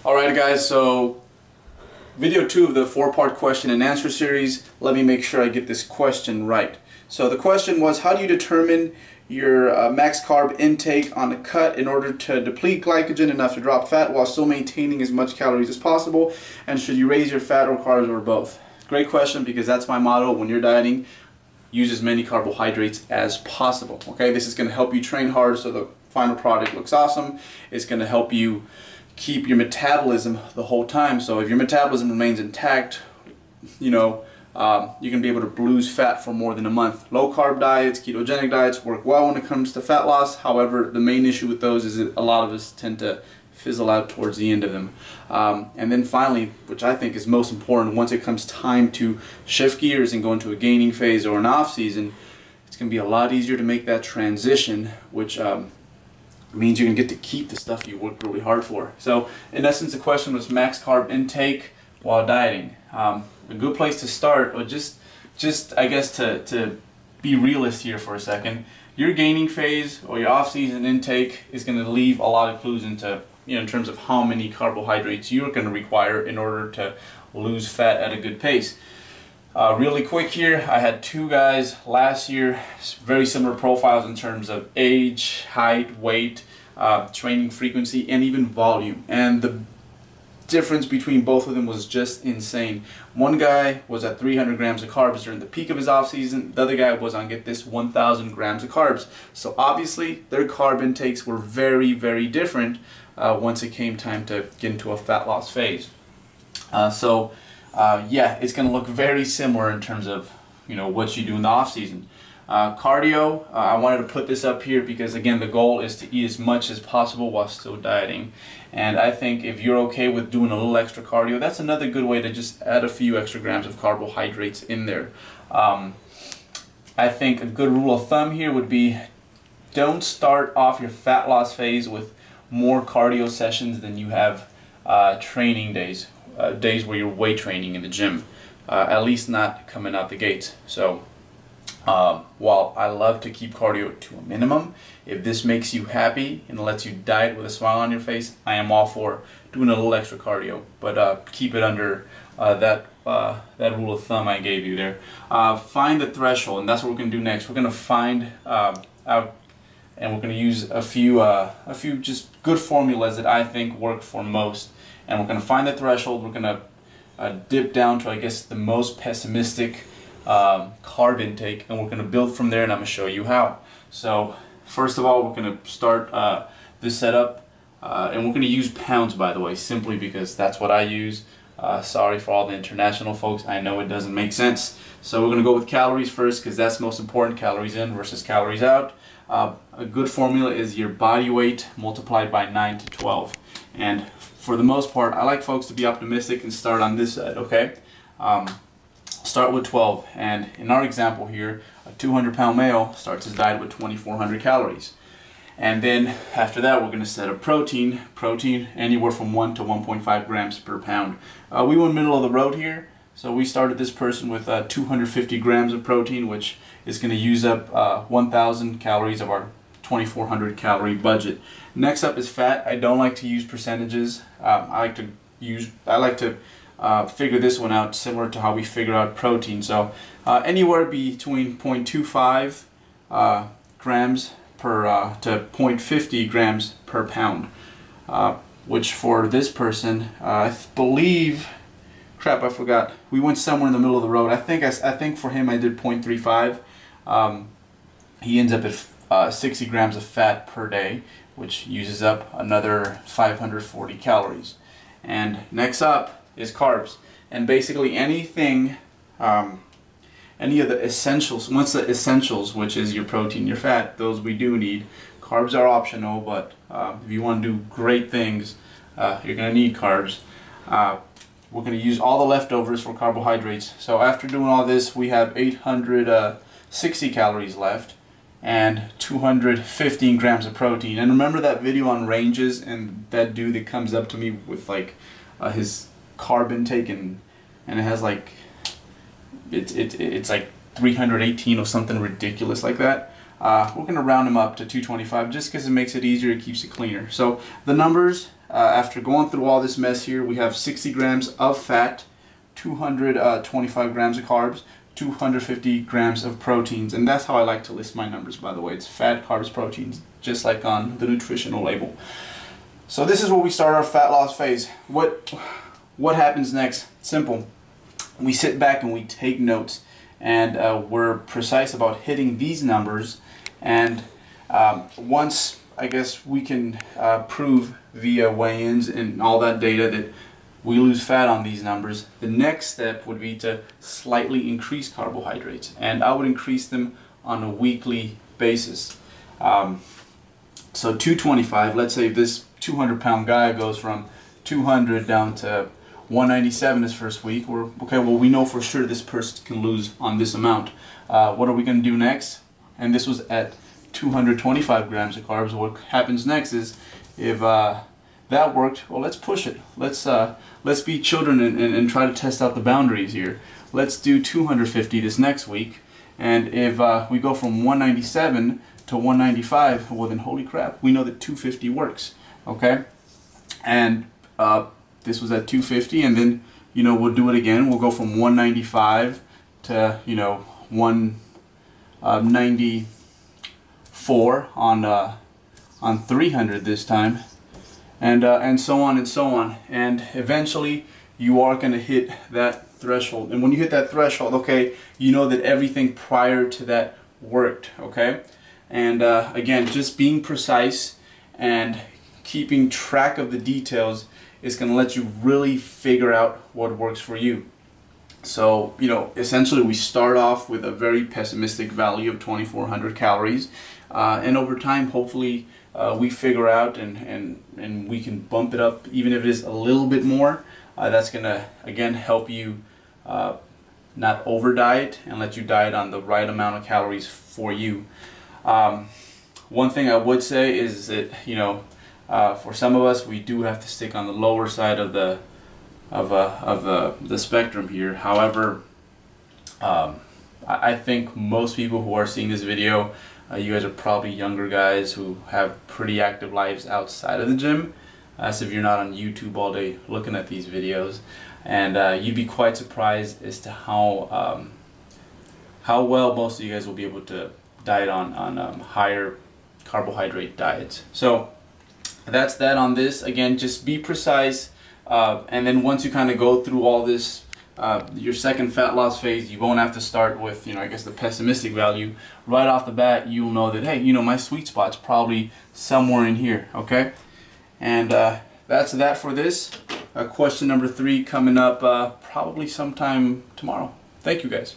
Alright guys, so video 2 of the 4-part question and answer series. Let me make sure I get this question right. So the question was, how do you determine your max carb intake on a cut in order to deplete glycogen enough to drop fat while still maintaining as much calories as possible? And should you raise your fat or carbs or both? Great question, because that's my motto when you're dieting. Use as many carbohydrates as possible. Okay, this is going to help you train hard so the final product looks awesome. It's going to help you keep your metabolism the whole time. So if your metabolism remains intact, you know, you're going to be able to lose fat for more than a month. Low carb diets, ketogenic diets work well when it comes to fat loss. However, the main issue with those is that a lot of us tend to fizzle out towards the end of them. And then finally, which I think is most important, once it comes time to shift gears and go into a gaining phase or an off season, it's going to be a lot easier to make that transition, which means you can get to keep the stuff you worked really hard for. So in essence, the question was max carb intake while dieting. A good place to start, or just I guess to be realist here for a second, your gaining phase or your off-season intake is going to leave a lot of clues into, you know, in terms of how many carbohydrates you're going to require in order to lose fat at a good pace. Really quick here, I had 2 guys last year, very similar profiles in terms of age, height, weight, training frequency, and even volume. And the difference between both of them was just insane. One guy was at 300 grams of carbs during the peak of his off season. The other guy was on, get this, 1,000 grams of carbs. So obviously their carb intakes were very, very different once it came time to get into a fat loss phase. Yeah, it's going to look very similar in terms of, you know, what you do in the off season. Cardio, I wanted to put this up here because, again, the goal is to eat as much as possible while still dieting. And I think if you're okay with doing a little extra cardio, that's another good way to just add a few extra grams of carbohydrates in there. I think a good rule of thumb here would be, don't start off your fat loss phase with more cardio sessions than you have training days. Days where you're weight training in the gym, at least not coming out the gates. So while I love to keep cardio to a minimum, if this makes you happy and lets you diet with a smile on your face, I am all for doing a little extra cardio, but keep it under that rule of thumb I gave you there. Find the threshold, and that's what we're going to do next. We're going to find out, and we're going to use a few just good formulas that I think work for most. And we're going to find the threshold. We're going to dip down to, I guess, the most pessimistic carb intake, and we're going to build from there, and I'm going to show you how. So first of all, we're going to start this setup, and we're going to use pounds, by the way, simply because that's what I use. Sorry for all the international folks, I know it doesn't make sense. So we're going to go with calories first, because that's most important, calories in versus calories out. A good formula is your body weight multiplied by 9 to 12. And for the most part, I like folks to be optimistic and start on this side, okay? Start with 12, and in our example here, a 200-pound male starts his diet with 2,400 calories. And then after that, we're going to set a protein anywhere from 1 to 1.5 grams per pound. We went middle of the road here, so we started this person with 250 grams of protein, which is going to use up 1,000 calories of our 2,400 calorie budget. Next up is fat. I don't like to use percentages. I like to figure this one out similar to how we figure out protein. So anywhere between 0.25 grams per to 0.50 grams per pound, which for this person, I believe, crap, I forgot. We went somewhere in the middle of the road. I think for him I did 0.35. He ends up at 60 grams of fat per day, which uses up another 540 calories. And next up is carbs, and basically anything, any of the essentials. Once the essentials, which is your protein, your fat, those we do need. Carbs are optional, but if you want to do great things, you're going to need carbs. We're going to use all the leftovers for carbohydrates. So after doing all this, we have 860 calories left and 215 grams of protein. And remember that video on ranges and that dude that comes up to me with like his carb intake, and it has like it's like 318 or something ridiculous like that. we're going to round them up to 225 just because it makes it easier, it keeps it cleaner. So the numbers, after going through all this mess here, we have 60 grams of fat, 225 grams of carbs, 250 grams of proteins, and that's how I like to list my numbers, by the way. It's fat, carbs, proteins, just like on the nutritional label. So this is where we start our fat loss phase. What happens next? Simple. We sit back and we take notes, and we're precise about hitting these numbers, and once I guess we can prove via weigh-ins and all that data that we lose fat on these numbers, the next step would be to slightly increase carbohydrates, and I would increase them on a weekly basis. So 225, let's say this 200-pound guy goes from 200 down to 197 his first week. Okay, well, we know for sure this person can lose on this amount. What are we going to do next? And this was at 225 grams of carbs. What happens next is, if that worked, well, let's push it. Let's be children and try to test out the boundaries here. Let's do 250 this next week, and if we go from 197 to 195, well then, holy crap, we know that 250 works. Okay, and this was at 250, and then we'll do it again. We'll go from 195 to 194 on 300 this time. And so on and so on, and eventually you are going to hit that threshold. And when you hit that threshold, okay, you know that everything prior to that worked. Okay, and again, just being precise and keeping track of the details is going to let you really figure out what works for you. So essentially we start off with a very pessimistic value of 2,400 calories, and over time, hopefully, we figure out and we can bump it up, even if it is a little bit more. That's gonna again help you not over diet and let you diet on the right amount of calories for you. One thing I would say is that for some of us, we do have to stick on the lower side of the spectrum here. However, I think most people who are seeing this video, you guys are probably younger guys who have pretty active lives outside of the gym, so if you're not on YouTube all day looking at these videos, and you'd be quite surprised as to how well most of you guys will be able to diet on higher carbohydrate diets. So that's that on this. Again, just be precise, and then once you kind of go through all this, your second fat loss phase, you won't have to start with, I guess, the pessimistic value. Right off the bat, you'll know that, hey, my sweet spot's probably somewhere in here, okay? And that's that for this. Question number 3 coming up probably sometime tomorrow. Thank you, guys.